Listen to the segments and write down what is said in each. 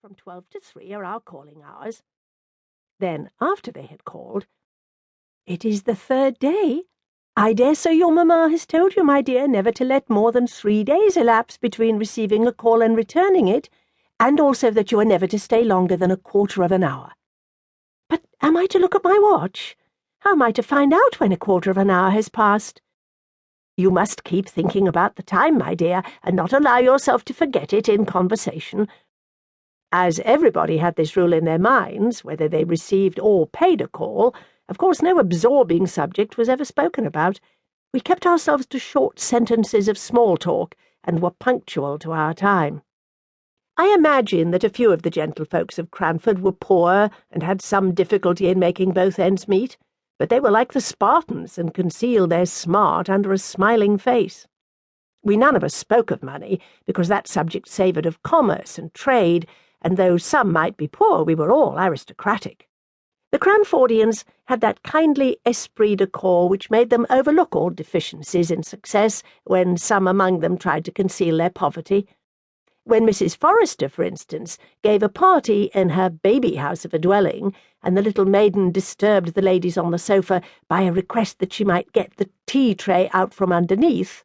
From 12 to 3 are our calling hours." Then, after they had called, "It is the 3rd day. I dare say your mamma has told you, my dear, never to let more than 3 days elapse between receiving a call and returning it, and also that you are never to stay longer than 1/4 of an hour. But am I to look at my watch? How am I to find out when 1/4 of an hour has passed?" "You must keep thinking about the time, my dear, and not allow yourself to forget it in conversation." As everybody had this rule in their minds, whether they received or paid a call, of course no absorbing subject was ever spoken about. We kept ourselves to short sentences of small talk, and were punctual to our time. I imagine that a few of the gentlefolks of Cranford were poor and had some difficulty in making both ends meet, but they were like the Spartans and concealed their smart under a smiling face. We none of us spoke of money, because that subject savoured of commerce and trade, and though some might be poor, we were all aristocratic. The Cranfordians had that kindly esprit de corps which made them overlook all deficiencies in success when some among them tried to conceal their poverty. When Mrs. Forrester, for instance, gave a party in her baby house of a dwelling, and the little maiden disturbed the ladies on the sofa by a request that she might get the tea-tray out from underneath,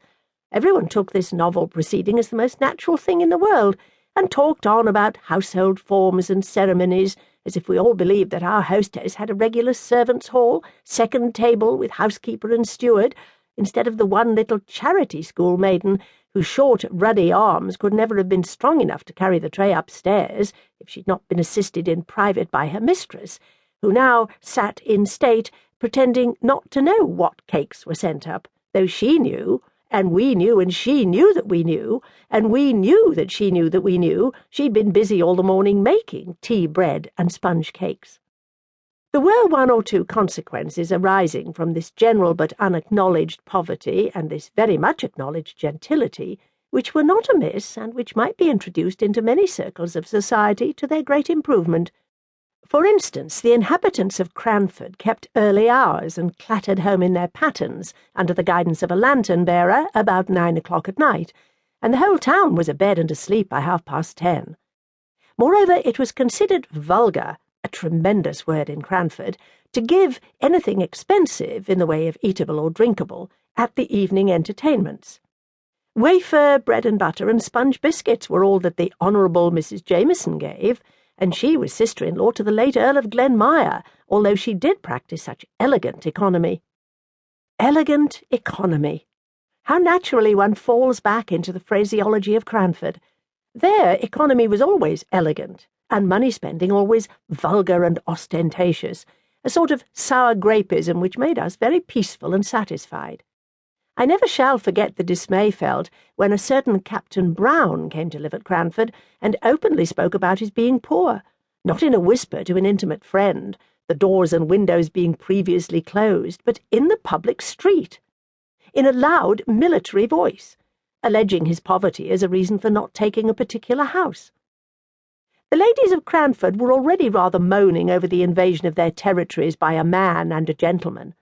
everyone took this novel proceeding as the most natural thing in the world, and talked on about household forms and ceremonies, as if we all believed that our hostess had a regular servants' hall, second table with housekeeper and steward, instead of the one little charity school maiden whose short, ruddy arms could never have been strong enough to carry the tray upstairs if she'd not been assisted in private by her mistress, who now sat in state, pretending not to know what cakes were sent up, though she knew, and we knew, and she knew that we knew, and we knew that she knew that we knew she'd been busy all the morning making tea, bread, and sponge cakes. There were 1 or 2 consequences arising from this general but unacknowledged poverty and this very much acknowledged gentility, which were not amiss, and which might be introduced into many circles of society to their great improvement. For instance, the inhabitants of Cranford kept early hours and clattered home in their pattens, under the guidance of a lantern-bearer, about 9 o'clock at night, and the whole town was abed and asleep by 10:30. Moreover, it was considered vulgar, a tremendous word in Cranford, to give anything expensive in the way of eatable or drinkable at the evening entertainments. Wafer, bread and butter, and sponge biscuits were all that the Honourable Mrs. Jameson gave, and she was sister-in-law to the late Earl of Glenmire, although she did practise such elegant economy. Elegant economy! How naturally one falls back into the phraseology of Cranford. There economy was always elegant, and money-spending always vulgar and ostentatious, a sort of sour grapeism which made us very peaceful and satisfied. I never shall forget the dismay felt when a certain Captain Brown came to live at Cranford and openly spoke about his being poor, not in a whisper to an intimate friend, the doors and windows being previously closed, but in the public street, in a loud military voice, alleging his poverty as a reason for not taking a particular house. The ladies of Cranford were already rather moaning over the invasion of their territories by a man and a gentleman.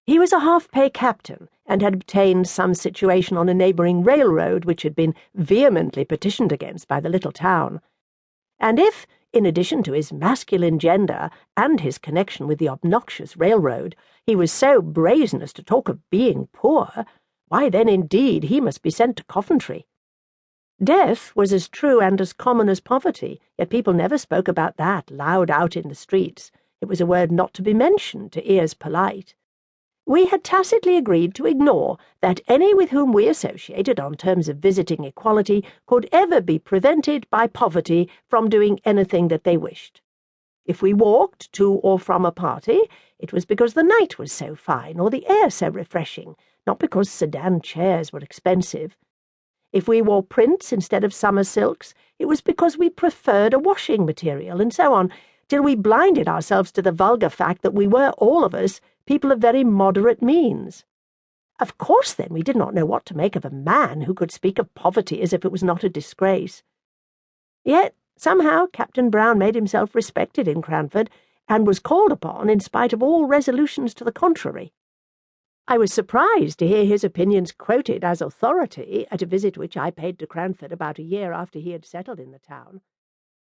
He was a half-pay captain, and had obtained some situation on a neighbouring railroad which had been vehemently petitioned against by the little town. And if, in addition to his masculine gender and his connection with the obnoxious railroad, he was so brazen as to talk of being poor, why then indeed he must be sent to Coventry. Death was as true and as common as poverty, yet people never spoke about that loud out in the streets. It was a word not to be mentioned to ears polite. We had tacitly agreed to ignore that any with whom we associated on terms of visiting equality could ever be prevented by poverty from doing anything that they wished. If we walked to or from a party, it was because the night was so fine or the air so refreshing, not because sedan chairs were expensive. If we wore prints instead of summer silks, it was because we preferred a washing material, and so on, till we blinded ourselves to the vulgar fact that we were, all of us, people of very moderate means. Of course, then, we did not know what to make of a man who could speak of poverty as if it was not a disgrace. Yet, somehow, Captain Brown made himself respected in Cranford, and was called upon in spite of all resolutions to the contrary. I was surprised to hear his opinions quoted as authority at a visit which I paid to Cranford about a year after he had settled in the town.